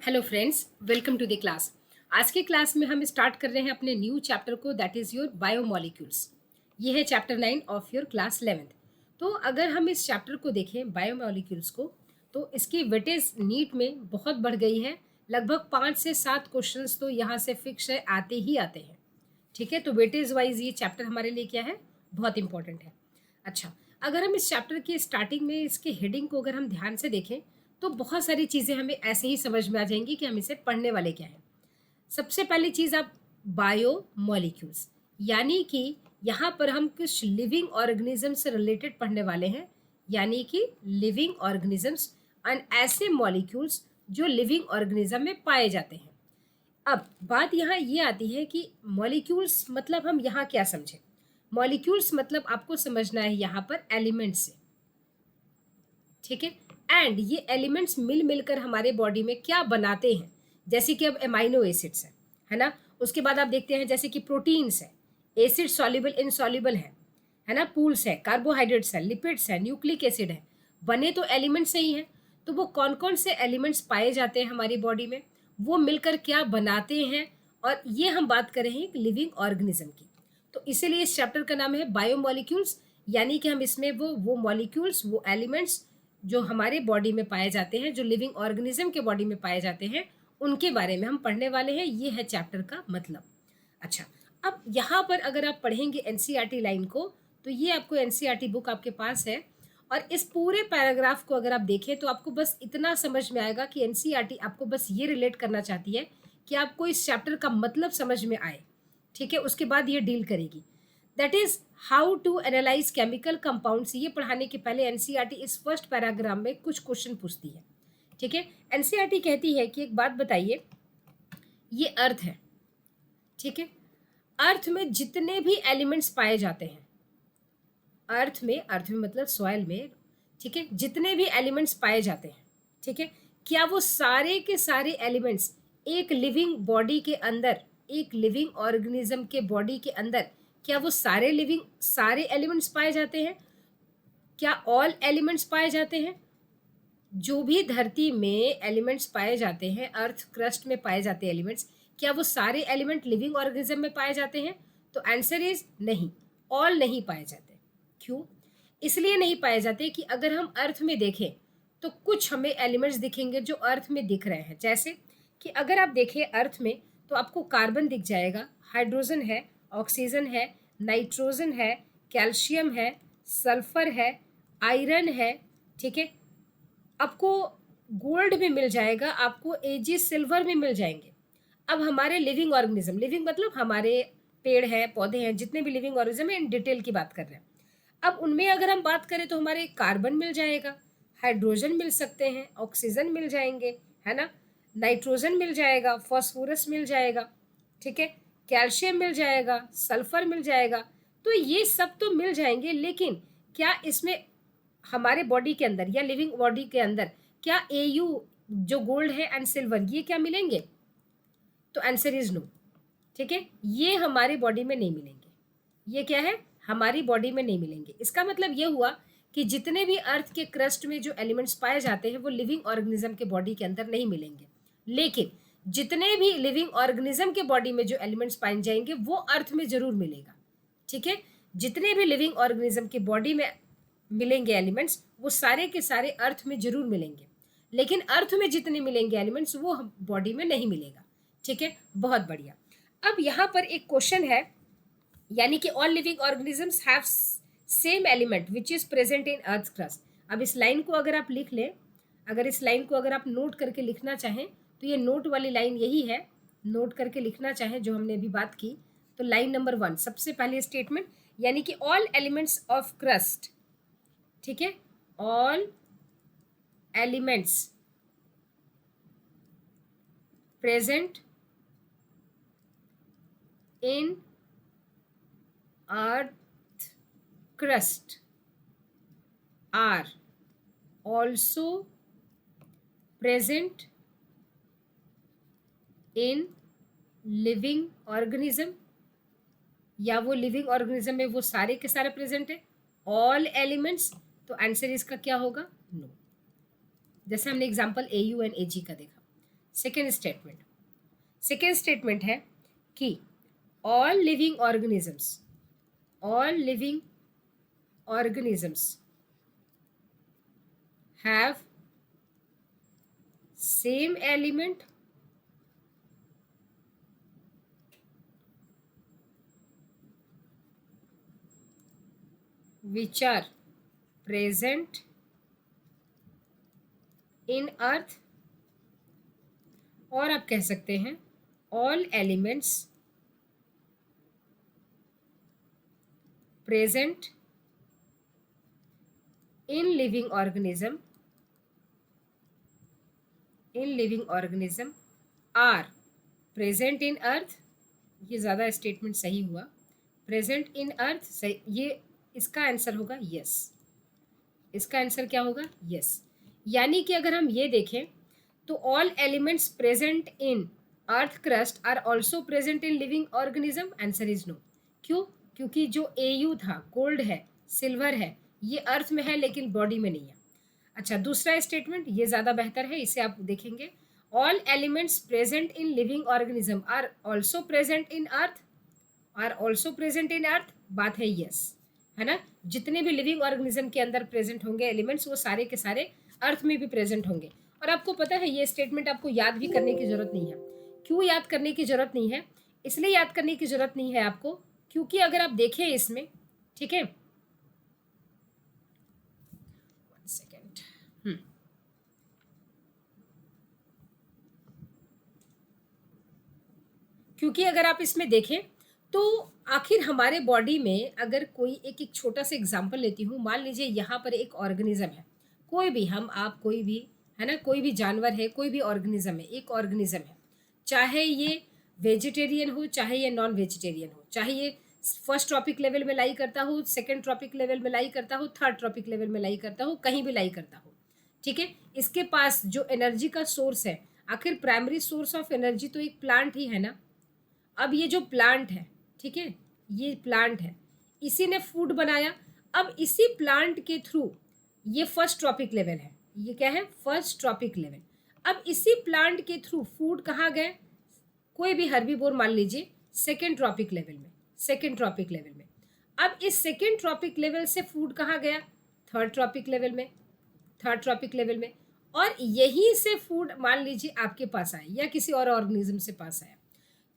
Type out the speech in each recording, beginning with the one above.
Hello friends, welcome to the class. आज के class में हम स्टार्ट कर रहे हैं अपने न्यू चैप्टर को, दैट इज़ योर बायोमोलिक्यूल्स। ये है chapter 9 of your class 11th। तो अगर हम इस चैप्टर को देखें बायोमोलिक्यूल्स को, तो इसकी वेटेज नीट में बहुत बढ़ गई है। लगभग 5 से 7 क्वेश्चंस तो यहाँ से फिक्स है, आते ही आते हैं। ठीक है, तो वेटेज वाइज ये चैप्टर हमारे लिए क्या है, बहुत इंपॉर्टेंट है। अच्छा, अगर हम इस चैप्टर की स्टार्टिंग में इसके हेडिंग को अगर हम ध्यान से देखें तो बहुत सारी चीज़ें हमें ऐसे ही समझ में आ जाएंगी कि हम इसे पढ़ने वाले क्या हैं। सबसे पहली चीज़, आप बायो मॉलिक्यूल्स, यानी कि यहाँ पर हम कुछ लिविंग ऑर्गेनिज्म से रिलेटेड पढ़ने वाले हैं, यानी कि लिविंग ऑर्गेनिजम्स एंड ऐसे मॉलिक्यूल्स जो लिविंग ऑर्गेनिज्म में पाए जाते हैं। अब बात यहाँ ये आती है कि मॉलिक्यूल्स मतलब हम यहाँ क्या समझें। मॉलिक्यूल्स मतलब आपको समझना है यहाँ पर एलिमेंट्स से, ठीक है। एंड ये एलिमेंट्स मिल मिलकर हमारे बॉडी में क्या बनाते हैं, जैसे कि अब एमाइनो एसिड्स है ना। उसके बाद आप देखते हैं जैसे कि प्रोटीन्स है, एसिड सॉल्युबल इनसॉल्युबल है ना, पूल्स है, कार्बोहाइड्रेट्स है, लिपिड्स है, न्यूक्लिक एसिड है, बने तो एलिमेंट से ही है। तो वो कौन कौन से एलिमेंट्स पाए जाते हैं हमारी बॉडी में, वो मिलकर क्या बनाते हैं, और ये हम बात कर रहे हैं एक लिविंग ऑर्गेनिज्म की। तो इसीलिए इस चैप्टर का नाम है बायोमोलिक्यूल्स, यानी कि हम इसमें वो मॉलिक्यूल्स, वो एलिमेंट्स जो हमारे बॉडी में पाए जाते हैं, जो लिविंग ऑर्गेनिज्म के बॉडी में पाए जाते हैं, उनके बारे में हम पढ़ने वाले हैं। ये है चैप्टर का मतलब। अच्छा, अब यहाँ पर अगर आप पढ़ेंगे एनसीईआरटी लाइन को, तो ये आपको एनसीईआरटी बुक आपके पास है, और इस पूरे पैराग्राफ को अगर आप देखें तो आपको बस इतना समझ में आएगा कि एनसीईआरटी आपको बस ये रिलेट करना चाहती है कि आपको इस चैप्टर का मतलब समझ में आए, ठीक है। उसके बाद ये डील करेगी, that is how to analyse chemical compounds. ये पढ़ाने के पहले एनसीईआरटी इस फर्स्ट पैराग्राफ में कुछ क्वेश्चन पूछती है, ठीक है। एनसीईआरटी कहती है कि एक बात बताइए, ये अर्थ है, ठीक है। अर्थ में जितने भी एलिमेंट्स पाए जाते हैं, अर्थ में मतलब सॉइल में, ठीक है, जितने भी एलिमेंट्स पाए जाते हैं, ठीक है, क्या वो सारे के सारे एलिमेंट्स एक लिविंग बॉडी के अंदर, एक लिविंग ऑर्गेनिज्म के बॉडी के अंदर, क्या वो सारे एलिमेंट्स पाए जाते हैं? क्या ऑल एलिमेंट्स पाए जाते हैं? जो भी धरती में एलिमेंट्स पाए जाते हैं, अर्थ क्रस्ट में पाए जाते हैं एलिमेंट्स, क्या वो सारे एलिमेंट लिविंग ऑर्गेनिज्म में पाए जाते हैं? तो आंसर इज नहीं, ऑल नहीं पाए जाते। क्यों? इसलिए नहीं पाए जाते कि अगर हम अर्थ में देखें तो कुछ हमें एलिमेंट्स दिखेंगे जो अर्थ में दिख रहे हैं। जैसे कि अगर आप देखें अर्थ में, तो आपको कार्बन दिख जाएगा, हाइड्रोजन है, ऑक्सीजन है, नाइट्रोजन है, कैल्शियम है, सल्फर है, आयरन है, ठीक है। आपको गोल्ड में मिल जाएगा, आपको एजी सिल्वर में मिल जाएंगे। अब हमारे लिविंग ऑर्गेनिज्म, लिविंग मतलब हमारे पेड़ हैं, पौधे हैं, जितने भी लिविंग ऑर्गेनिज्म है, इन डिटेल की बात कर रहे हैं। अब उनमें अगर हम बात करें तो हमारे कार्बन मिल जाएगा, हाइड्रोजन मिल सकते हैं, ऑक्सीजन मिल जाएंगे, है ना, नाइट्रोजन मिल जाएगा, फॉस्फोरस मिल जाएगा, ठीक है, कैल्शियम मिल जाएगा, सल्फर मिल जाएगा। तो ये सब तो मिल जाएंगे, लेकिन क्या इसमें हमारे बॉडी के अंदर या लिविंग बॉडी के अंदर क्या एयू जो गोल्ड है एंड सिल्वर, ये क्या मिलेंगे? तो आंसर इज नो, ठीक है, ये हमारी बॉडी में नहीं मिलेंगे। ये क्या है, हमारी बॉडी में नहीं मिलेंगे। इसका मतलब ये हुआ कि जितने भी अर्थ के क्रस्ट में जो एलिमेंट्स पाए जाते हैं वो लिविंग ऑर्गेनिज्म के बॉडी के अंदर नहीं मिलेंगे, लेकिन जितने भी लिविंग ऑर्गेनिज्म के बॉडी में जो एलिमेंट्स पाए जाएंगे वो अर्थ में जरूर मिलेगा, ठीक है। जितने भी लिविंग ऑर्गेनिज्म के बॉडी में मिलेंगे एलिमेंट्स, वो सारे के सारे अर्थ में जरूर मिलेंगे, लेकिन अर्थ में जितने मिलेंगे एलिमेंट्स वो बॉडी में नहीं मिलेगा, ठीक है। बहुत बढ़िया। अब यहाँ पर एक क्वेश्चन है, यानी कि all living organisms have same element which is present in earth crust. अब इस लाइन को अगर आप लिख लें, अगर इस लाइन को अगर आप नोट करके लिखना चाहें, तो ये नोट वाली लाइन यही है, नोट करके लिखना चाहें जो हमने अभी बात की, तो लाइन नंबर 1 सबसे पहले स्टेटमेंट, यानी कि ऑल एलिमेंट्स ऑफ क्रस्ट, ठीक है, all elements present in earth crust are also present in living organism, या वो लिविंग ऑर्गेनिज्म में वो सारे के सारे प्रेजेंट है, ऑल एलिमेंट्स। तो आंसर इसका क्या होगा? नो। जैसे हमने एग्जांपल AU एंड AG का देखा। सेकेंड स्टेटमेंट है कि all living organisms have same element which are present in earth, और आप कह सकते हैं all elements present in living organism are present in earth. ये ज़्यादा स्टेटमेंट सही हुआ, प्रेजेंट इन अर्थ सही, ये इसका आंसर होगा यस। इसका आंसर क्या होगा? यस। यानी कि अगर हम ये देखें तो all elements present in earth crust are also present in living organism, answer is no. क्यों? क्योंकि जो एयू था, गोल्ड है, सिल्वर है, ये अर्थ में है लेकिन बॉडी में नहीं है। अच्छा, दूसरा स्टेटमेंट ये ज़्यादा बेहतर है, इसे आप देखेंगे, all elements present in living organism are also present in earth, बात है यस, है ना। जितने भी लिविंग ऑर्गेनिज्म के अंदर प्रेजेंट होंगे एलिमेंट्स, वो सारे के सारे अर्थ में भी प्रेजेंट होंगे। और आपको पता है ये स्टेटमेंट आपको याद भी करने की जरूरत नहीं है। क्यों याद करने की जरूरत नहीं है? इसलिए याद करने की जरूरत नहीं है आपको क्योंकि अगर आप देखें इसमें, ठीक है, क्योंकि अगर आप इसमें देखें तो आखिर हमारे बॉडी में अगर कोई एक छोटा सा एग्जांपल लेती हूँ, मान लीजिए यहाँ पर एक ऑर्गेनिज्म है, कोई भी, हम आप कोई भी, है ना, कोई भी जानवर है, कोई भी ऑर्गेनिज्म है, एक ऑर्गेनिज्म है, चाहे ये वेजिटेरियन हो, चाहे ये नॉन वेजिटेरियन हो, चाहे ये फर्स्ट ट्रॉपिक लेवल में लाई करता हो, सेकेंड ट्रॉपिक लेवल में लाई करता हो, थर्ड ट्रॉपिक लेवल में लाई करता हो, कहीं भी लाई करता हो, ठीक है, इसके पास जो एनर्जी का सोर्स है, आखिर प्राइमरी सोर्स ऑफ एनर्जी तो एक प्लांट ही है ना। अब ये जो प्लांट है, ठीक है, ये प्लांट है, इसी ने फूड बनाया। अब इसी प्लांट के थ्रू, ये फर्स्ट ट्रॉपिक लेवल है, ये क्या है? First trophic level. अब इसी प्लांट के थ्रू फूड कहाँ गए? कोई भी हर्बीवोर मान लीजिए, सेकेंड ट्रॉपिक लेवल में। अब इस सेकेंड ट्रॉपिक लेवल से फूड कहाँ गया? थर्ड ट्रॉपिक लेवल में। और यहीं से फूड मान लीजिए आपके पास आया या किसी और ऑर्गेनिज्म से पास आया।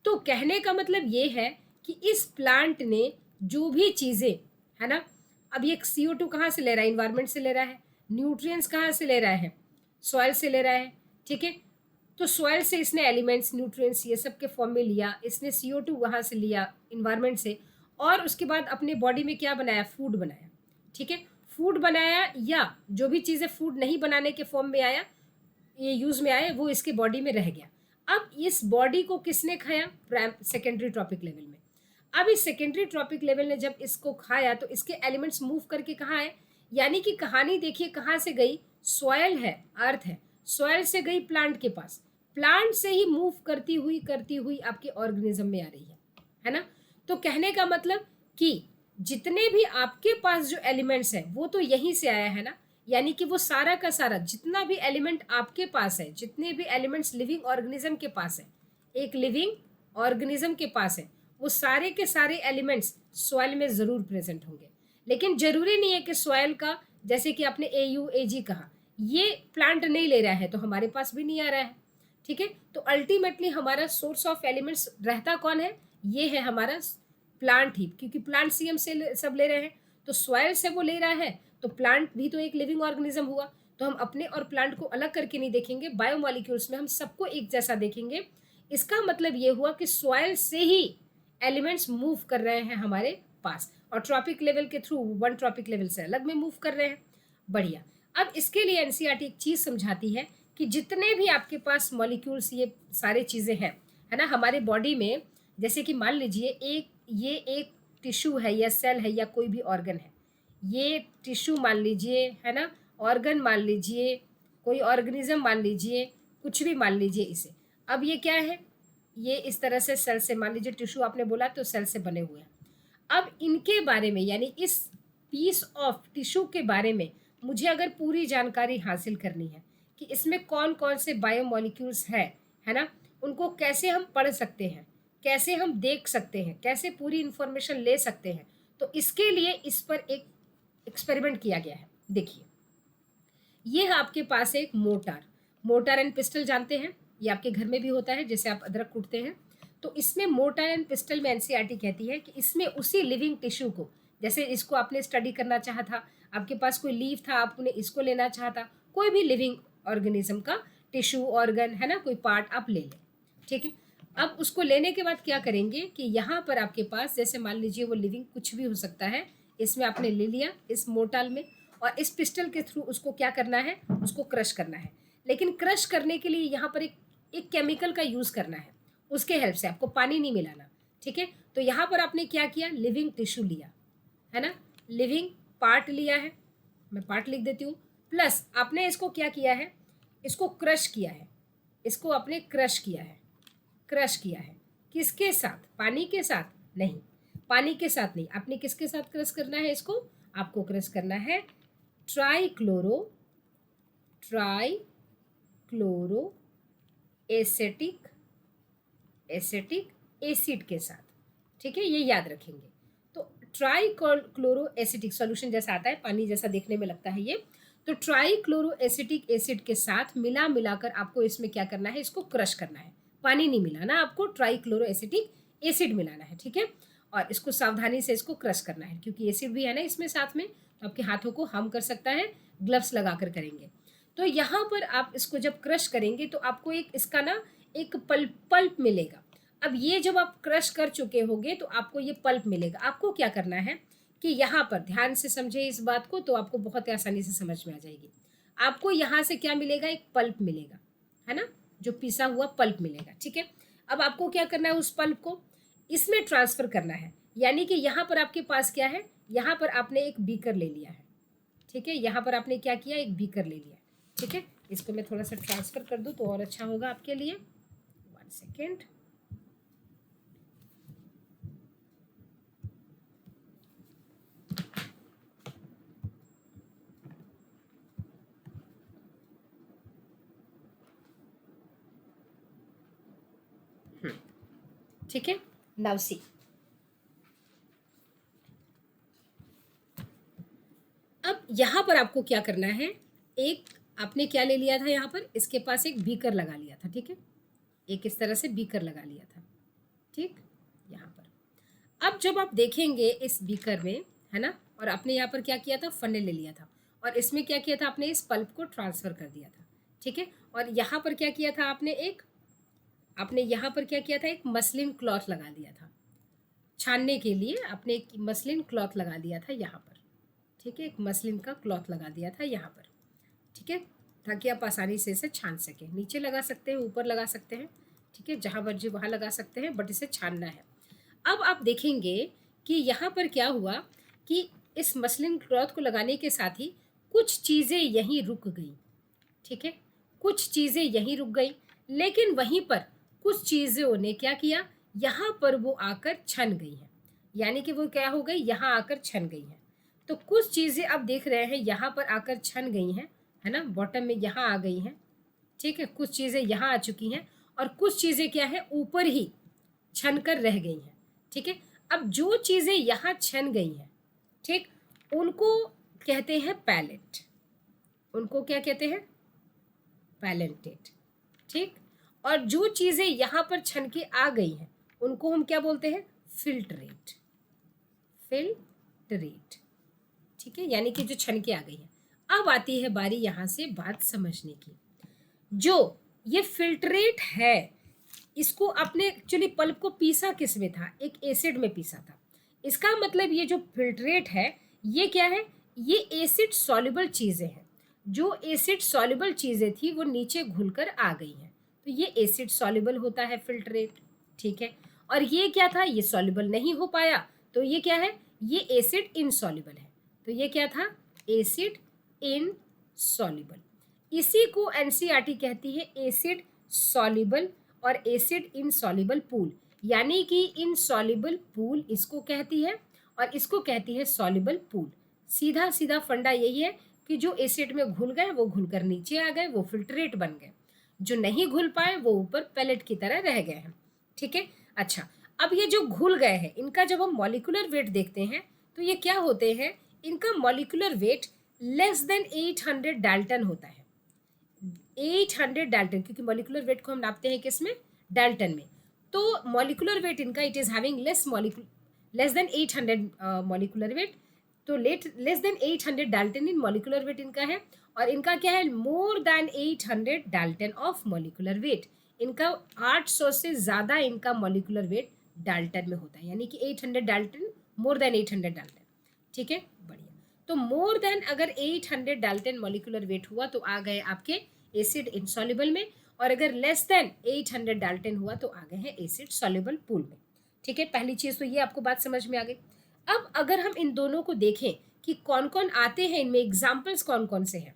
तो कहने का मतलब ये है कि इस प्लांट ने जो भी चीज़ें, है ना, अब ये CO2 कहाँ से ले रहा है? इन्वायरमेंट से ले रहा है। न्यूट्रिएंट्स कहाँ से ले रहा है? सॉइल से ले रहा है, ठीक है। तो सॉइल से इसने एलिमेंट्स, न्यूट्रिएंट्स ये सब के फॉर्म में लिया, इसने CO2 वहाँ से लिया इन्वायरमेंट से, और उसके बाद अपने बॉडी में क्या बनाया? फूड बनाया, ठीक है। फूड बनाया, या जो भी चीज़ें फूड नहीं बनाने के फॉर्म में आया, ये यूज़ में आए, वो इसके बॉडी में रह गया। अब इस बॉडी को किसने खाया? सेकेंडरी ट्रॉपिक लेवल में। अब इस सेकेंडरी ट्रॉपिक लेवल ने जब इसको खाया तो इसके एलिमेंट्स मूव करके कहाँ आए? यानी कि कहानी देखिए कहाँ से गई? सॉयल है, अर्थ है, सॉयल से गई प्लांट के पास, प्लांट से ही मूव करती हुई आपके ऑर्गेनिज्म में आ रही है ना। तो कहने का मतलब कि जितने भी आपके पास जो एलिमेंट्स हैं वो तो यहीं से आया है ना। यानी कि वो सारा का सारा जितना भी एलिमेंट आपके पास है, जितने भी एलिमेंट्स लिविंग ऑर्गेनिज्म के पास है, एक लिविंग ऑर्गेनिज्म के पास है, वो सारे के सारे एलिमेंट्स सॉइल में ज़रूर प्रेजेंट होंगे। लेकिन ज़रूरी नहीं है कि सॉइल का, जैसे कि आपने AUAG कहा, ये प्लांट नहीं ले रहा है तो हमारे पास भी नहीं आ रहा है, ठीक है। तो अल्टीमेटली हमारा सोर्स ऑफ एलिमेंट्स रहता कौन है? ये है हमारा प्लांट ही, क्योंकि प्लांट से हम सब ले रहे हैं, तो सॉइल से वो ले रहा है, तो प्लांट भी तो एक लिविंग ऑर्गेनिज्म हुआ। तो हम अपने और प्लांट को अलग करके नहीं देखेंगे, बायोमॉलिक्यूल्स में हम सबको एक जैसा देखेंगे। इसका मतलब ये हुआ कि सॉइल से ही एलिमेंट्स मूव कर रहे हैं हमारे पास, और ट्रॉपिक लेवल के थ्रू वन ट्रॉपिक लेवल से अलग में मूव कर रहे हैं। बढ़िया। अब इसके लिए NCERT एक चीज़ समझाती है कि जितने भी आपके पास मॉलिक्यूल्स, ये सारे चीज़ें हैं, है ना, हमारे बॉडी में, जैसे कि मान लीजिए ये एक टिश्यू है या सेल है या कोई भी ऑर्गन है, ये टिश्यू मान लीजिए, है ना, ऑर्गन मान लीजिए, कोई ऑर्गेनिज्म मान लीजिए, कुछ भी मान लीजिए इसे। अब ये क्या है? ये इस तरह से सेल से, मान लीजिए टिश्यू आपने बोला तो सेल से बने हुए हैं। अब इनके बारे में, यानी इस पीस ऑफ टिश्यू के बारे में मुझे अगर पूरी जानकारी हासिल करनी है कि इसमें कौन कौन से बायोमॉलिक्यूल्स है, है ना, उनको कैसे हम पढ़ सकते हैं, कैसे हम देख सकते हैं, कैसे पूरी इंफॉर्मेशन ले सकते हैं। तो इसके लिए इस पर एक एक्सपेरिमेंट किया गया है। देखिए, ये है आपके पास एक मोटार। मोटार एंड पिस्टल जानते हैं, ये आपके घर में भी होता है, जैसे आप अदरक कूटते हैं। तो इसमें मोटार एंड पिस्टल में एनसीईआरटी कहती है कि इसमें उसी लिविंग टिश्यू को, जैसे इसको आपने स्टडी करना चाहा था, आपके पास कोई लीव था, आपने इसको लेना चाहा था, कोई भी लिविंग ऑर्गेनिज्म का टिश्यू, ऑर्गन, है ना, कोई पार्ट आप ले लें। ठीक है, अब उसको लेने के बाद क्या करेंगे कि यहाँ पर आपके पास, जैसे मान लीजिए वो लिविंग कुछ भी हो सकता है, इसमें आपने ले लिया इस मोटाल में, और इस पिस्टल के थ्रू उसको क्या करना है, उसको क्रश करना है। लेकिन क्रश करने के लिए यहाँ पर एक केमिकल का यूज़ करना है, उसके हेल्प से, आपको पानी नहीं मिलाना। ठीक है, तो यहाँ पर आपने क्या किया, लिविंग टिश्यू लिया, है ना, लिविंग पार्ट लिया है, मैं पार्ट लिख देती हूँ, प्लस आपने इसको क्या किया है, इसको क्रश किया है, इसको आपने क्रश किया है, क्रश किया है किसके साथ, पानी के साथ नहीं, पानी के साथ नहीं, आपने किसके साथ क्रश करना है इसको, आपको क्रश करना है ट्राइक्लोरो एसेटिक एसिड के साथ। ठीक है, ये याद रखेंगे। तो ट्राइक्लोरो एसिटिक सॉल्यूशन जैसा आता है, पानी जैसा देखने में लगता है ये। तो ट्राइक्लोरो एसिटिक एसिड के साथ मिलाकर आपको इसमें क्या करना है, इसको क्रश करना है, पानी नहीं मिलाना आपको, ट्राइक्लोरो एसिटिक एसिड मिलाना है। ठीक है, और इसको सावधानी से इसको क्रश करना है, क्योंकि एसिड भी है ना इसमें साथ में, तो आपके हाथों को हार्म कर सकता है, ग्लव्स लगाकर करेंगे। तो यहाँ पर आप इसको जब क्रश करेंगे तो आपको एक इसका ना एक पल्प मिलेगा। अब ये जब आप क्रश कर चुके होंगे तो आपको ये पल्प मिलेगा। आपको क्या करना है कि यहाँ पर ध्यान से समझे इस बात को, तो आपको बहुत ही आसानी से समझ में आ जाएगी। आपको यहाँ से क्या मिलेगा, एक पल्प मिलेगा, है ना, जो पिसा हुआ पल्प मिलेगा। ठीक है, अब आपको क्या करना है, उस पल्प को इसमें ट्रांसफर करना है। यानी कि यहाँ पर आपके पास क्या है, यहाँ पर आपने एक बीकर ले लिया है। ठीक है, यहाँ पर आपने क्या किया, एक बीकर ले लिया। ठीक है, इसको मैं थोड़ा सा ट्रांसफर कर दूँ तो और अच्छा होगा आपके लिए। 1 सेकेंड। ठीक है, नाउ सी, अब यहाँ पर आपको क्या करना है, एक आपने क्या ले लिया था, यहाँ पर इसके पास एक बीकर लगा लिया था। ठीक है, एक इस तरह से बीकर लगा लिया था। ठीक, यहाँ पर अब जब आप देखेंगे इस बीकर में, है ना, और आपने यहाँ पर क्या किया था, फन्ने ले लिया था, और इसमें क्या किया था, आपने इस पल्प को ट्रांसफर कर दिया था। ठीक है, और यहाँ पर क्या किया था आपने यहाँ पर क्या किया था, एक मसलिन क्लॉथ लगा दिया था छानने के लिए, आपने एक मसलिन क्लॉथ लगा दिया था यहाँ पर। ठीक है, एक मसलिन का क्लॉथ लगा दिया था यहाँ पर। ठीक है, ताकि आप आसानी से इसे छान सकें, नीचे लगा सकते हैं, ऊपर लगा सकते हैं। ठीक है, जहाँ मर्जी वहाँ लगा सकते हैं, बट इसे छानना है। अब आप देखेंगे कि यहाँ पर क्या हुआ कि इस मसलिन क्लॉथ को लगाने के साथ ही कुछ चीज़ें यहीं रुक गई। ठीक है, कुछ चीज़ें यहीं रुक गई, लेकिन वहीं पर कुछ चीज़ों ने क्या किया, यहाँ पर वो आकर छन गई हैं। यानी कि वो क्या हो गई, यहाँ आकर छन गई हैं। तो कुछ चीज़ें आप देख रहे हैं यहाँ पर आकर छन गई हैं, है ना, बॉटम में यहाँ आ गई हैं। ठीक है, कुछ चीज़ें यहाँ आ चुकी हैं, और कुछ चीज़ें क्या है, ऊपर ही छन कर रह गई हैं। ठीक है, अब जो चीज़ें यहाँ छन गई हैं, ठीक, उनको कहते हैं पैलेट, उनको क्या कहते हैं, पैलेंटेड। ठीक, और जो चीज़ें यहाँ पर छन के आ गई हैं उनको हम क्या बोलते हैं, फिल्ट्रेट, फिल्ट्रेट। ठीक है, यानी कि जो छन के आ गई है। अब आती है बारी यहाँ से बात समझने की। जो ये फिल्ट्रेट है, इसको आपने एक्चुअली पल्प को पीसा किस में था, एक एसिड में पीसा था। इसका मतलब ये जो फिल्ट्रेट है ये क्या है, ये एसिड सॉल्युबल चीज़ें हैं। जो एसिड सॉल्युबल चीज़ें थी वो नीचे घुलकर आ गई हैं, तो ये एसिड सॉल्युबल होता है फिल्ट्रेट। ठीक है, और ये क्या था, ये सॉल्युबल नहीं हो पाया, तो ये क्या है, ये एसिड इनसॉल्युबल है। तो ये क्या था, एसिड इनसॉल्युबल। इसी को एनसीईआरटी कहती है एसिड सॉल्युबल और एसिड इनसॉल्युबल पूल। यानी कि इनसॉल्युबल पूल इसको कहती है और इसको कहती है सॉल्युबल पूल। सीधा सीधा फंडा यही है कि जो एसिड में घुल गए वो घुलकर नीचे आ गए, वो फिल्ट्रेट बन गए। जो नहीं घुल पाए वो ऊपर पैलेट की तरह रह गए हैं। ठीक है, अच्छा, अब ये जो घुल गए हैं इनका जब हम मॉलिक्यूलर वेट देखते हैं तो ये क्या होते हैं, इनका molecular weight less than 800 Dalton होता है। 800 डाल्टन, क्योंकि मॉलिक्यूलर वेट को हम नापते हैं किसमें, डाल्टन में। तो मॉलिक्यूलर वेट इनका it is having less than 800 molecular weight, तो लेस देन 800 डाल्टन इन मॉलिक्यूलर वेट इनका है। और इनका क्या है, more than 800 Dalton of molecular weight, इनका 800 से ज़्यादा इनका मॉलिक्यूलर वेट डाल्टन में होता है, यानी कि 800 डाल्टन, मोर देन 800 डाल्टन। ठीक है, बढ़िया। तो मोर देन अगर 800 डाल्टन मॉलिक्यूलर वेट हुआ तो आ गए आपके एसिड इनसॉल्युबल में, और अगर लेस देन 800 डाल्टन हुआ तो आ गए हैं एसिड सॉल्युबल पूल में। ठीक है, पहली चीज़ तो ये आपको बात समझ में आ गई। अब अगर हम इन दोनों को देखें कि कौन कौन आते हैं, इनमें एग्जाम्पल्स कौन कौन से हैं।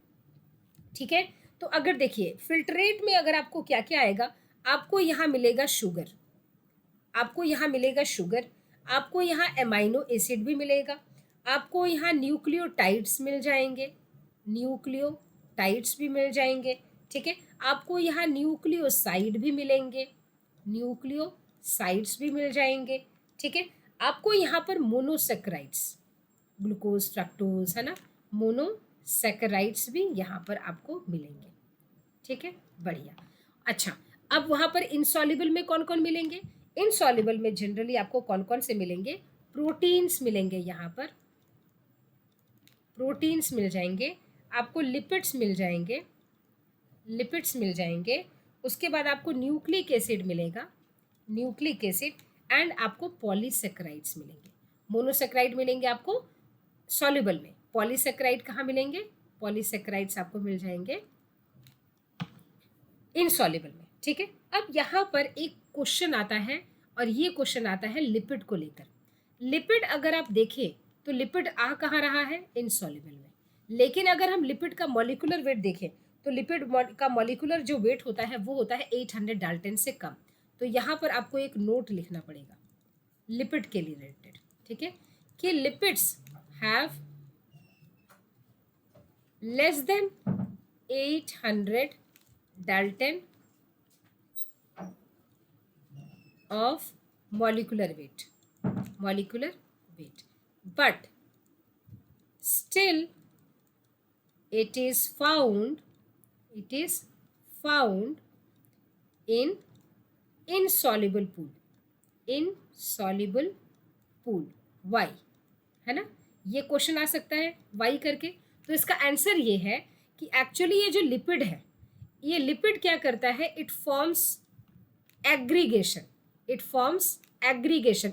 ठीक है, तो अगर देखिए फिल्ट्रेट में अगर आपको क्या क्या आएगा, आपको यहाँ मिलेगा शुगर, आपको यहाँ मिलेगा शुगर, आपको यहाँ एमाइनो एसिड भी मिलेगा, आपको यहाँ न्यूक्लियोटाइड्स मिल जाएंगे, न्यूक्लियोटाइड्स भी मिल जाएंगे। ठीक है, आपको यहाँ न्यूक्लियोसाइड भी मिलेंगे, न्यूक्लियोसाइड्स भी मिल जाएंगे। ठीक है, आपको यहाँ पर मोनोसेक्राइड्स, ग्लूकोज फ्रक्टोज है ना, मोनोसेक्राइड्स भी यहाँ पर आपको मिलेंगे। ठीक है, बढ़िया। अच्छा, अब वहाँ पर इनसॉल्युबल में कौन कौन मिलेंगे, इनसॉल्युबल में जनरली आपको कौन कौन से मिलेंगे, प्रोटीन्स मिलेंगे, यहाँ पर प्रोटीन्स मिल जाएंगे, आपको लिपिड्स मिल जाएंगे, लिपिड्स मिल जाएंगे, उसके बाद आपको न्यूक्लिक एसिड मिलेगा, न्यूक्लिक एसिड, एंड आपको पॉलीसेक्राइड्स मिलेंगे। मोनोसेक्राइड मिलेंगे आपको सॉल्युबल में, पॉलीसेक्राइड कहाँ मिलेंगे, पॉलीसेक्राइड्स आपको मिल जाएंगे इनसॉल्युबल में। ठीक है, अब यहाँ पर एक क्वेश्चन आता है, और ये क्वेश्चन आता है लिपिड को लेकर। लिपिड अगर आप देखें तो लिपिड आ कहाँ रहा है, इनसॉल्युबल में, लेकिन अगर हम लिपिड का मॉलिक्यूलर वेट देखें तो लिपिड का मॉलिक्यूलर जो वेट होता है वो होता है 800 डाल्टन से कम। तो यहाँ पर आपको एक नोट लिखना पड़ेगा लिपिड के लिए रिलेटेड। ठीक है, कि lipids have less than 800 Dalton of molecular weight, but still it is found in insoluble pool, why, है ना, ये क्वेश्चन आ सकता है वाई करके। तो इसका आंसर ये है कि एक्चुअली ये जो लिपिड है, ये लिपिड क्या करता है, इट फॉर्म्स एग्रीगेशन,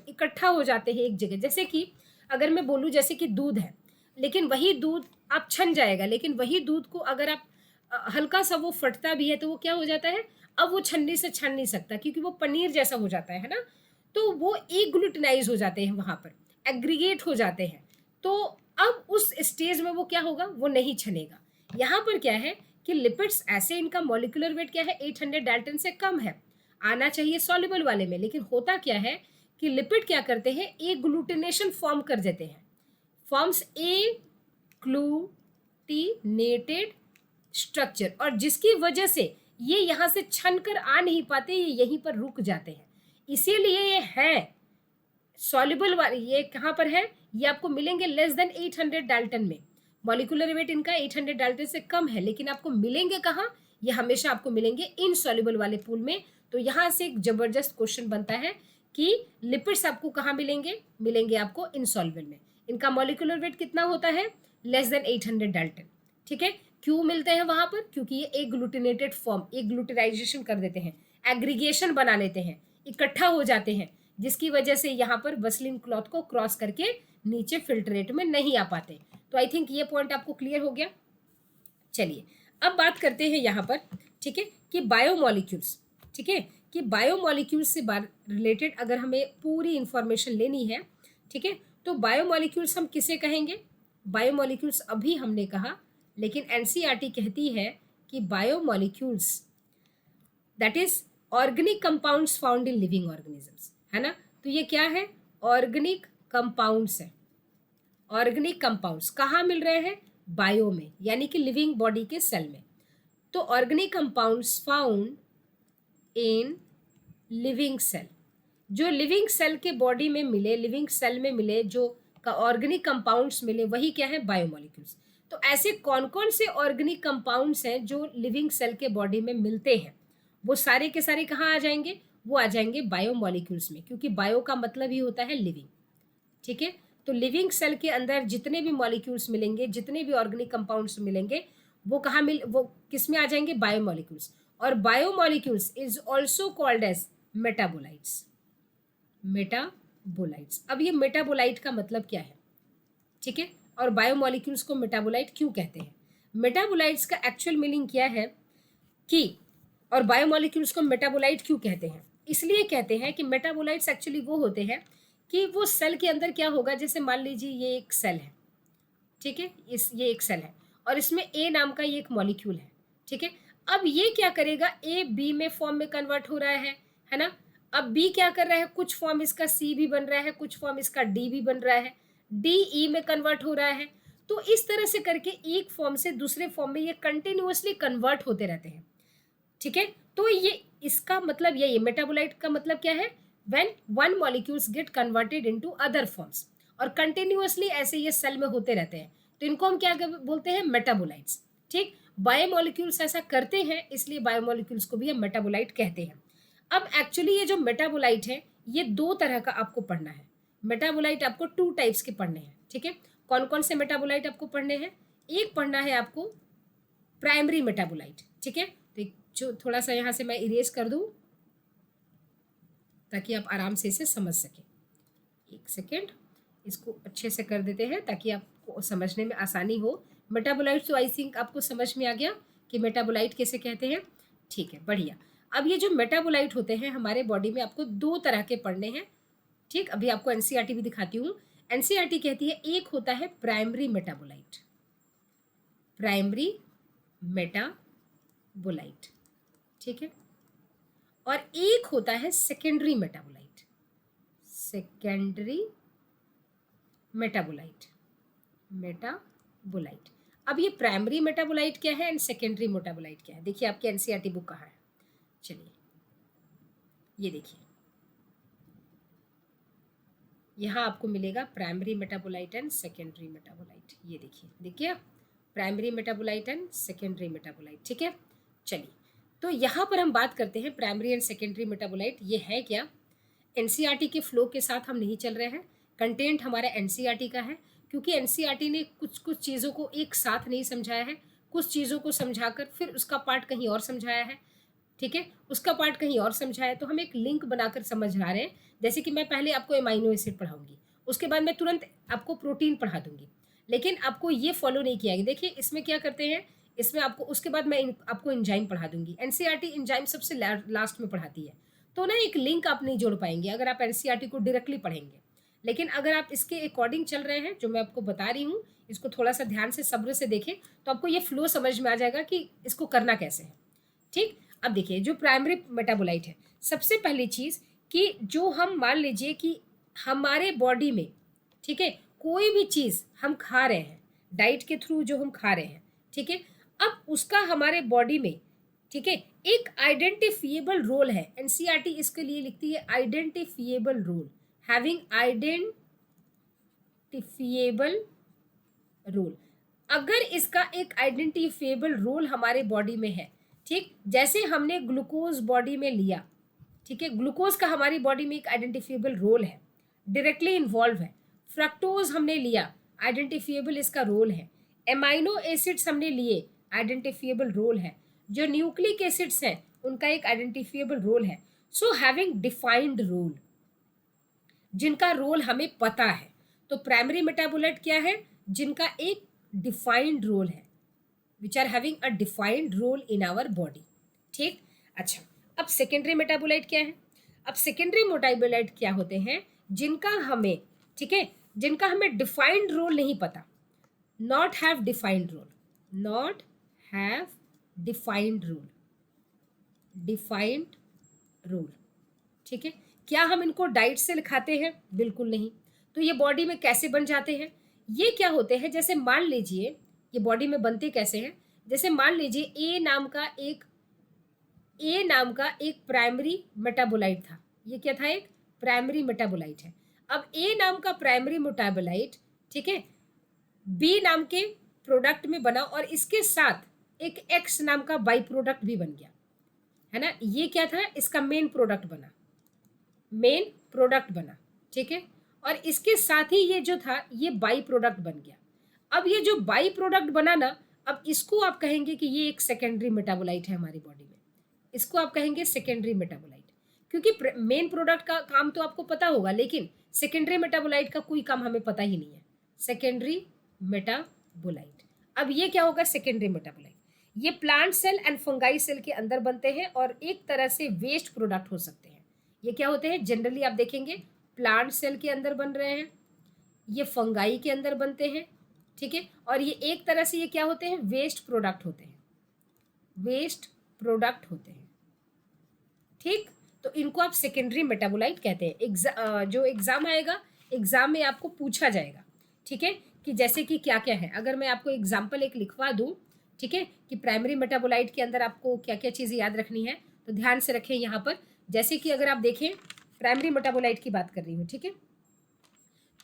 इकट्ठा हो जाते हैं एक जगह। जैसे कि अगर मैं बोलूँ जैसे कि दूध है, लेकिन वही दूध आप छन जाएगा, लेकिन वही दूध को अगर आप हल्का सा वो फटता भी है तो वो क्या हो जाता है, अब वो छन्नी से छन नहीं सकता क्योंकि वो पनीर जैसा हो जाता है ना, तो वो एक ग्लूटेनाइज हो जाते हैं, वहाँ पर एग्रीगेट हो जाते हैं। तो अब उस स्टेज में वो क्या होगा, वो नहीं छनेगा। यहाँ पर क्या है कि लिपिड्स ऐसे, इनका मॉलिक्यूलर वेट क्या है, 800 डाल्टन से कम है, आना चाहिए सॉल्युबल वाले में, लेकिन होता क्या है कि लिपिड क्या करते हैं, एक ग्लूटिनेशन फॉर्म कर देते हैं, फॉर्म्स ए ग्लूटिनेटेड स्ट्रक्चर, और जिसकी वजह से ये यहाँ से छन कर आ नहीं पाते, ये यहीं पर रुक जाते हैं। इसीलिए ये है सॉल्युबल वाले, ये कहाँ पर है, ये आपको मिलेंगे लेस देन 800 डाल्टन में, मॉलिक्यूलर वेट इनका 800 डाल्टन से कम है, लेकिन आपको मिलेंगे कहाँ, ये हमेशा आपको मिलेंगे इनसॉल्युबल वाले पूल में। तो यहाँ से एक जबरदस्त क्वेश्चन बनता है कि लिपिड्स आपको कहाँ मिलेंगे आपको इनसॉल्युबल में। इनका मॉलिक्यूलर वेट कितना होता है, लेस देन 800 डाल्टन। ठीक है, क्यों मिलते हैं वहां पर, क्योंकि ये एक ग्लूटिनेटेड फॉर्म, एक ग्लूटिनाइजेशन कर देते हैं, एग्रीगेशन बना लेते हैं, इकट्ठा हो जाते हैं, जिसकी वजह से यहाँ पर वसलिन क्लॉथ को क्रॉस करके नीचे फिल्ट्रेट में नहीं आ पाते। तो आई थिंक ये पॉइंट आपको क्लियर हो गया। चलिए अब बात करते हैं यहाँ पर, ठीक है, कि बायोमॉलिक्यूल्स, ठीक है, कि बायोमॉलिक्यूल्स से रिलेटेड अगर हमें पूरी इंफॉर्मेशन लेनी है, ठीक है, तो बायोमॉलिक्यूल्स हम किसे कहेंगे, बायोमॉलिक्यूल्स अभी हमने कहा, लेकिन एनसीईआरटी कहती है कि biomolecules that is organic compounds found in living organisms, है ना। तो ये क्या है, ऑर्गेनिक कंपाउंड्स है। ऑर्गेनिक कंपाउंड्स कहाँ मिल रहे हैं, बायो में, यानी कि लिविंग बॉडी के सेल में। तो organic compounds found in living cell, जो लिविंग सेल के बॉडी में मिले, लिविंग सेल में मिले जो ऑर्गेनिक कंपाउंड्स मिले, वही क्या है, बायोमोलिक्यूल्स। तो ऐसे कौन कौन से ऑर्गेनिक कंपाउंड्स हैं जो लिविंग सेल के बॉडी में मिलते हैं, वो सारे के सारे कहाँ आ जाएंगे, वो आ जाएंगे बायोमोलिक्यूल्स में, क्योंकि बायो का मतलब ही होता है लिविंग। ठीक है, तो लिविंग सेल के अंदर जितने भी मॉलिक्यूल्स मिलेंगे, जितने भी ऑर्गेनिक कंपाउंड्स मिलेंगे, वो किस में आ जाएंगे, बायोमोलिक्यूल्स। और biomolecules is also called as metabolites. Metabolites, अब ये मेटाबोलाइट का मतलब क्या है, ठीक है, और बायोमोलिक्यूल्स को मेटाबोलाइट क्यों कहते हैं। मेटाबोलाइट्स का एक्चुअल मीनिंग क्या है कि, और बायोमोलिक्यूल्स को मेटाबोलाइट क्यों कहते हैं, इसलिए कहते हैं कि मेटाबोलाइट्स एक्चुअली वो होते हैं कि वो सेल के अंदर क्या होगा, जैसे मान लीजिए ये एक सेल है, ठीक है, ये एक सेल है और इसमें ए नाम का ये एक मॉलिक्यूल है, ठीक है। अब ये क्या करेगा, ए बी में फॉर्म में कन्वर्ट हो रहा है ना। अब बी क्या कर रहा है, कुछ फॉर्म इसका सी भी बन रहा है, कुछ फॉर्म इसका डी भी बन रहा है, डी ई में कन्वर्ट हो रहा है। तो इस तरह से करके एक फॉर्म से दूसरे फॉर्म में ये कंटिन्यूअसली कन्वर्ट होते रहते हैं, ठीक है। तो ये इसका मतलब यही है, मेटाबोलाइट का मतलब क्या है, when one molecules get converted into other forms, और कंटिन्यूअसली ऐसे ये सेल में होते रहते हैं, तो इनको हम क्या बोलते हैं, मेटाबोलाइट्स। ठीक, बायोमोलिक्यूल्स ऐसा करते हैं, इसलिए बायोमोलिक्यूल्स को भी हम मेटाबोलाइट कहते हैं। अब एक्चुअली ये जो मेटाबोलाइट है, ये दो तरह का आपको पढ़ना है। मेटाबोलाइट आपको 2 टाइप्स के पढ़ने हैं, ठीक है। कौन कौन से मेटाबोलाइट आपको पढ़ने हैं, एक पढ़ना है आपको प्राइमरी मेटाबोलाइट, ठीक है। तो जो थोड़ा सा यहाँ से मैं इरेज कर दूँ ताकि आप आराम से इसे समझ सकें। एक सेकेंड, इसको अच्छे से कर देते हैं ताकि आपको समझने में आसानी हो। मेटाबोलाइट तो आई थिंक आपको समझ में आ गया कि मेटाबोलाइट कैसे कहते हैं, ठीक है, बढ़िया। अब ये जो मेटाबोलाइट होते हैं हमारे बॉडी में, आपको 2 तरह के पढ़ने हैं, ठीक। अभी आपको एनसीईआरटी भी दिखाती हूँ। एनसीईआरटी कहती है एक होता है प्राइमरी मेटाबोलाइट, प्राइमरी मेटाबोलाइट, ठीक है, और एक होता है secondary metabolite, secondary metabolite, metabolite. अब ये प्राइमरी मेटाबोलाइट क्या है एंड सेकेंडरी मेटाबोलाइट क्या है, देखिए आपकी एनसीईआरटी बुक कहाँ है, चलिए ये देखिए, यहाँ आपको मिलेगा primary metabolite and secondary metabolite. ये देखिए, देखिए primary metabolite and secondary metabolite, ठीक है। चलिए, तो यहाँ पर हम बात करते हैं प्राइमरी एंड सेकेंडरी मेटाबोलाइट ये है क्या। एनसीईआरटी के फ्लो के साथ हम नहीं चल रहे हैं, कंटेंट हमारा एनसीईआरटी का है, क्योंकि एनसीईआरटी ने कुछ कुछ चीज़ों को एक साथ नहीं समझाया है, कुछ चीज़ों को समझाकर फिर उसका पार्ट कहीं और समझाया है, ठीक है, उसका पार्ट कहीं और समझाया है। तो हम एक लिंक बनाकर समझ रहे हैं, जैसे कि मैं पहले आपको एमाइनो एसिड पढ़ाऊंगी, उसके बाद मैं तुरंत आपको प्रोटीन पढ़ा दूंगी, लेकिन आपको ये फॉलो नहीं किया गया। देखिए इसमें क्या करते हैं, इसमें आपको उसके बाद मैं आपको एंजाइम पढ़ा दूंगी। एनसीईआरटी एंजाइम सबसे लास्ट में पढ़ाती है, तो ना एक लिंक आप नहीं जोड़ पाएंगे अगर आप एनसीईआरटी को डायरेक्टली पढ़ेंगे। लेकिन अगर आप इसके अकॉर्डिंग चल रहे हैं, जो मैं आपको बता रही हूँ, इसको थोड़ा सा ध्यान से सब्र से देखें तो आपको ये फ्लो समझ में आ जाएगा कि इसको करना कैसे है, ठीक। अब देखिए जो प्राइमरी मेटाबोलाइट है, सबसे पहली चीज़ कि जो हम मान लीजिए कि हमारे बॉडी में, ठीक है, कोई भी चीज़ हम खा रहे हैं डाइट के थ्रू, जो हम खा रहे हैं, ठीक है, अब उसका हमारे बॉडी में, ठीक है, एक आइडेंटिफिएबल रोल है। एनसीईआरटी इसके लिए लिखती है identifiable role, having identifiable role. अगर इसका एक आइडेंटिफिएबल रोल हमारे बॉडी में है, ठीक, जैसे हमने ग्लूकोज बॉडी में लिया, ठीक है, ग्लूकोज का हमारी बॉडी में एक आइडेंटिफिएबल रोल है, डायरेक्टली इन्वॉल्व है। फ्रक्टोज हमने लिया, आइडेंटिफिएबल इसका रोल है। एमाइनो एसिड्स हमने लिए, आइडेंटिफिएबल रोल है। जो न्यूक्लिक एसिड्स हैं उनका एक आइडेंटिफिएबल रोल है। सो हैविंग डिफाइंड रोल, जिनका रोल हमें पता है। तो प्राइमरी मेटाबोलाइट क्या है, जिनका एक डिफाइंड रोल है, which are having a defined role in our body, ठीक। अच्छा, अब सेकेंडरी मेटाबोलाइट क्या है। अब सेकेंडरी मेटाबोलाइट क्या होते हैं, जिनका हमें, ठीक है, जिनका हमें डिफाइंड रोल नहीं पता, not have defined role, not have defined role, defined role, ठीक है। क्या हम इनको डाइट से खाते हैं, बिल्कुल नहीं। तो ये बॉडी में कैसे बन जाते हैं, ये क्या होते हैं, जैसे मान लीजिए ये बॉडी में बनते कैसे हैं, जैसे मान लीजिए ए नाम का एक प्राइमरी मेटाबोलाइट था। ये क्या था? एक प्राइमरी मेटाबोलाइट है। अब ए नाम का प्राइमरी मेटाबोलाइट, ठीक है, बी नाम के प्रोडक्ट में बना और इसके साथ एक एक्स नाम का बाई प्रोडक्ट भी बन गया, है ना। ये क्या था? इसका मेन प्रोडक्ट बना, मेन प्रोडक्ट बना, ठीक है। और इसके साथ ही ये जो था ये बाई प्रोडक्ट बन गया। अब ये जो बाई प्रोडक्ट बना ना, अब इसको आप कहेंगे कि ये एक सेकेंडरी मेटाबोलाइट है हमारी बॉडी में। इसको आप कहेंगे सेकेंडरी मेटाबोलाइट, क्योंकि मेन प्रोडक्ट का काम तो आपको पता होगा, लेकिन सेकेंडरी मेटाबोलाइट का कोई काम हमें पता ही नहीं है। Secondary metabolite. अब ये क्या होगा? Secondary metabolite. ये plant cell and fungi cell के अंदर बनते हैं और एक तरह से वेस्ट प्रोडक्ट हो सकते हैं। ये क्या होते हैं? जनरली आप देखेंगे प्लांट सेल के अंदर बन रहे हैं, ये फंगाई के अंदर बनते हैं, ठीक है। और ये एक तरह से ये क्या होते हैं? वेस्ट प्रोडक्ट होते हैं, वेस्ट प्रोडक्ट होते हैं, ठीक। तो इनको आप सेकेंडरी मेटाबोलाइट कहते हैं। जो एग्जाम आएगा, एग्जाम में आपको पूछा जाएगा, ठीक है, कि जैसे कि क्या क्या है। अगर मैं आपको एग्जाम्पल एक लिखवा दूं, ठीक है, कि प्राइमरी मेटाबोलाइट के अंदर आपको क्या क्या चीज़ें याद रखनी है, तो ध्यान से रखें यहाँ पर। जैसे कि अगर आप देखें, प्राइमरी मेटाबोलाइट की बात कर रही हूँ, ठीक है।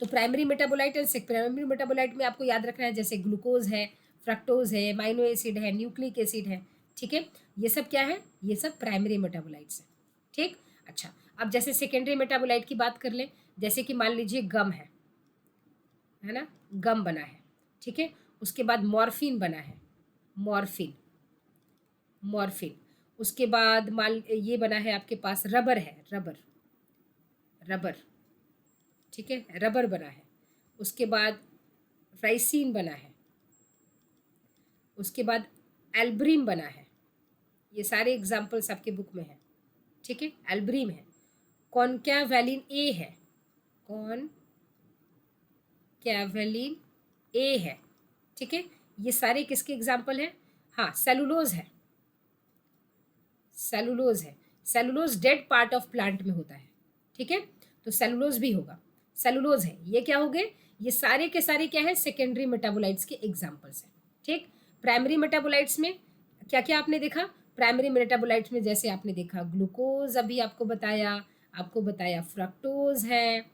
तो primary metabolite and secondary metabolite में आपको याद रखना है, जैसे ग्लूकोज है, फ्रक्टोज है, अमाइनो एसिड है, न्यूक्लिक एसिड है, ठीक है। ये सब क्या है? ये सब प्राइमरी मेटाबोलाइट्स है, ठीक। अच्छा, अब जैसे सेकेंडरी मेटाबोलाइट की बात कर लें, जैसे कि मान लीजिए गम है ना, गम बना है, ठीक है। उसके बाद मॉर्फिन बना है, मॉर्फिन, मॉर्फिन। उसके बाद मान ये बना है आपके पास रबर है, रबर, रबर, ठीक है, रबर बना है। उसके बाद राइसिन बना है, उसके बाद एल्ब्रीम बना है। ये सारे एग्जाम्पल्स आपके बुक में है, ठीक है। एल्ब्रीम है, कॉनकैवेलिन ए है, कॉनकैवेलिन ए है, ठीक है। ये सारे किसके एग्जाम्पल हैं? हाँ, सेलुलोज है, सेलुलोज है। Cellulose dead part of plant में होता है, ठीक है। तो सेलुलोज भी होगा, सेलुलोज है। ये क्या हो गए? ये सारे के सारे क्या है? सेकेंडरी मेटाबोलाइट्स के एग्जाम्पल्स हैं, ठीक। प्राइमरी मेटाबोलाइट्स में क्या क्या आपने देखा? प्राइमरी मेटाबोलाइट्स में जैसे आपने देखा ग्लूकोज, अभी आपको बताया फ्रक्टोज है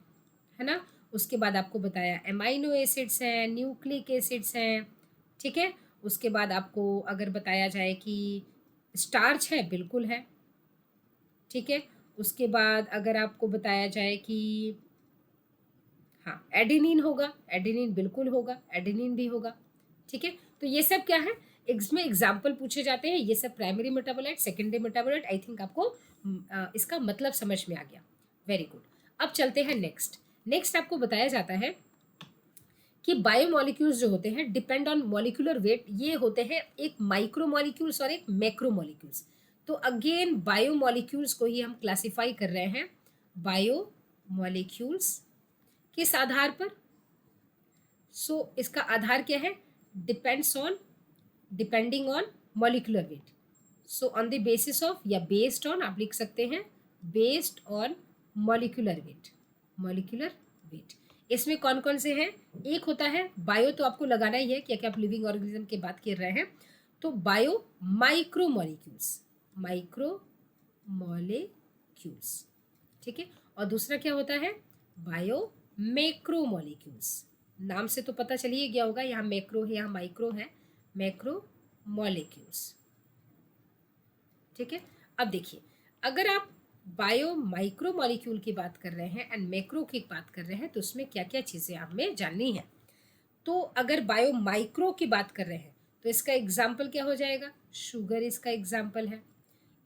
ना। उसके बाद आपको बताया एमाइनो एसिड्स हैं, न्यूक्लिक एसिड्स हैं, ठीक है। उसके बाद आपको अगर बताया जाए कि स्टार्च है, बिल्कुल है, ठीक है। उसके बाद अगर आपको बताया जाए कि हाँ एडेनिन होगा, एडेनिन बिल्कुल होगा, एडेनिन भी होगा, ठीक है। तो ये सब क्या है? इसमें एग्जाम्पल पूछे जाते हैं। ये सब primary metabolite, secondary metabolite. I think आपको इसका मतलब समझ में आ गया। Very good. अब चलते हैं नेक्स्ट। नेक्स्ट आपको बताया जाता है कि बायोमोलिक्यूल्स जो होते हैं डिपेंड ऑन मॉलिक्यूलर वेट। ये होते हैं एक माइक्रोमोलिक्यूल्स और एक मैक्रोमोलिक्यूल्स। तो अगेन बायोमोलिक्यूल्स को ही हम क्लासिफाई कर रहे हैं बायोमोलिक्यूल्स किस आधार पर? इसका आधार क्या है? Depending on molecular weight. On the basis of या बेस्ड ऑन, आप लिख सकते हैं based on molecular weight, molecular weight. इसमें कौन कौन से हैं? एक होता है बायो, तो आपको लगाना ही है कि आप लिविंग ऑर्गेनिज्म की बात कर रहे हैं, तो बायो माइक्रोमोलिक्यूल्स, माइक्रोमोलिक्यूल्स, ठीक है। और दूसरा क्या होता है? Bio macromolecules. नाम से तो पता चलिए गया होगा, यहाँ मैक्रो है, यहाँ माइक्रो है, मैक्रोमोलिक्यूल्स, ठीक है। अब देखिए, अगर आप बायो माइक्रो मॉलिक्यूल की बात कर रहे हैं एंड मैक्रो की बात कर रहे हैं, तो उसमें क्या क्या चीज़ें हमें जाननी है। तो अगर बायो माइक्रो की बात कर रहे हैं, तो इसका एग्जाम्पल क्या हो जाएगा? शुगर इसका एग्जाम्पल है,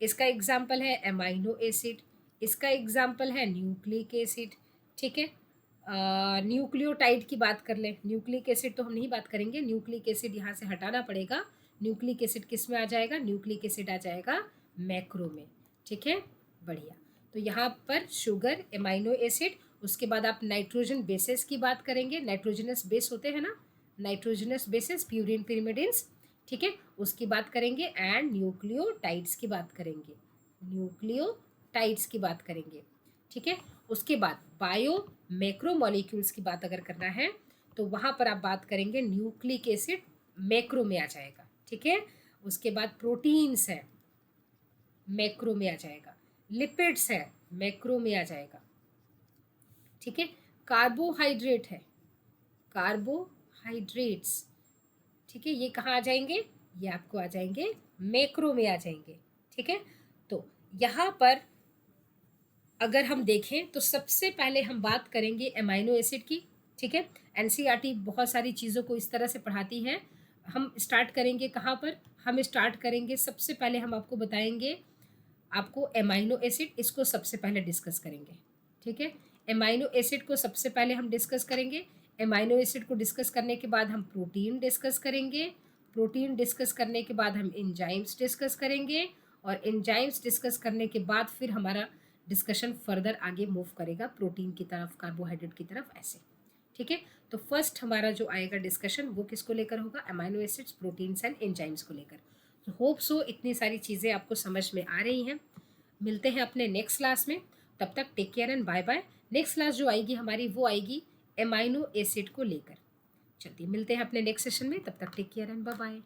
इसका एग्जाम्पल है एमाइनो एसिड, इसका एग्जाम्पल है न्यूक्लिक एसिड, ठीक है। न्यूक्लियोटाइड की बात कर लें, न्यूक्लिक एसिड तो हम नहीं बात करेंगे, न्यूक्लिक एसिड यहाँ से हटाना पड़ेगा। न्यूक्लिक एसिड किस में आ जाएगा? न्यूक्लिक एसिड आ जाएगा मैक्रो में, ठीक है। बढ़िया। तो यहाँ पर शुगर, एमाइनो एसिड, उसके बाद आप नाइट्रोजन बेसेस की बात करेंगे, नाइट्रोजनस बेस होते हैं ना, नाइट्रोजनस बेसेस, प्यूरिन पिरिमिडिन्स, ठीक है, उसकी बात करेंगे। एंड न्यूक्लियोटाइड्स की बात करेंगे, न्यूक्लियोटाइड्स की बात करेंगे, ठीक है। उसके बाद बायो मैक्रो मॉलिक्यूल्स की बात अगर करना है, तो वहाँ पर आप बात करेंगे न्यूक्लिक एसिड मैक्रो में आ जाएगा, ठीक है। उसके बाद प्रोटीन्स है, मैक्रो में आ जाएगा। लिपिड्स है, मैक्रो में आ जाएगा, ठीक है। कार्बोहाइड्रेट है, कार्बोहाइड्रेट्स, ठीक है, ये कहाँ आ जाएंगे, ये आपको आ जाएंगे मैक्रो में आ जाएंगे, ठीक है। तो यहाँ पर अगर हम देखें तो सबसे पहले हम बात करेंगे अमाइनो एसिड की, ठीक है। एनसीईआरटी बहुत सारी चीज़ों को इस तरह से पढ़ाती है। हम स्टार्ट करेंगे कहाँ पर, हम स्टार्ट करेंगे सबसे पहले हम आपको बताएंगे आपको अमाइनो एसिड, इसको सबसे पहले डिस्कस करेंगे, ठीक है। अमाइनो एसिड को सबसे पहले हम डिस्कस करेंगे। अमाइनो एसिड को डिस्कस करने के बाद हम प्रोटीन डिस्कस करेंगे। प्रोटीन डिस्कस करने के बाद हम एंजाइम्स डिस्कस करेंगे, और एंजाइम्स डिस्कस करने के बाद फिर हमारा डिस्कशन फर्दर आगे मूव करेगा प्रोटीन की तरफ, कार्बोहाइड्रेट की तरफ, ऐसे, ठीक है। तो फर्स्ट हमारा जो आएगा डिस्कशन वो किसको लेकर होगा, amino acids, proteins and enzymes को लेकर। तो होप सो इतनी सारी चीज़ें आपको समझ में आ रही हैं। मिलते हैं अपने नेक्स्ट क्लास में, तब तक take care and bye bye. Next class जो आएगी हमारी वो आएगी अमाइनो एसिड को लेकर। चलिए मिलते हैं अपने नेक्स्ट सेशन में, तब तक take care and bye bye.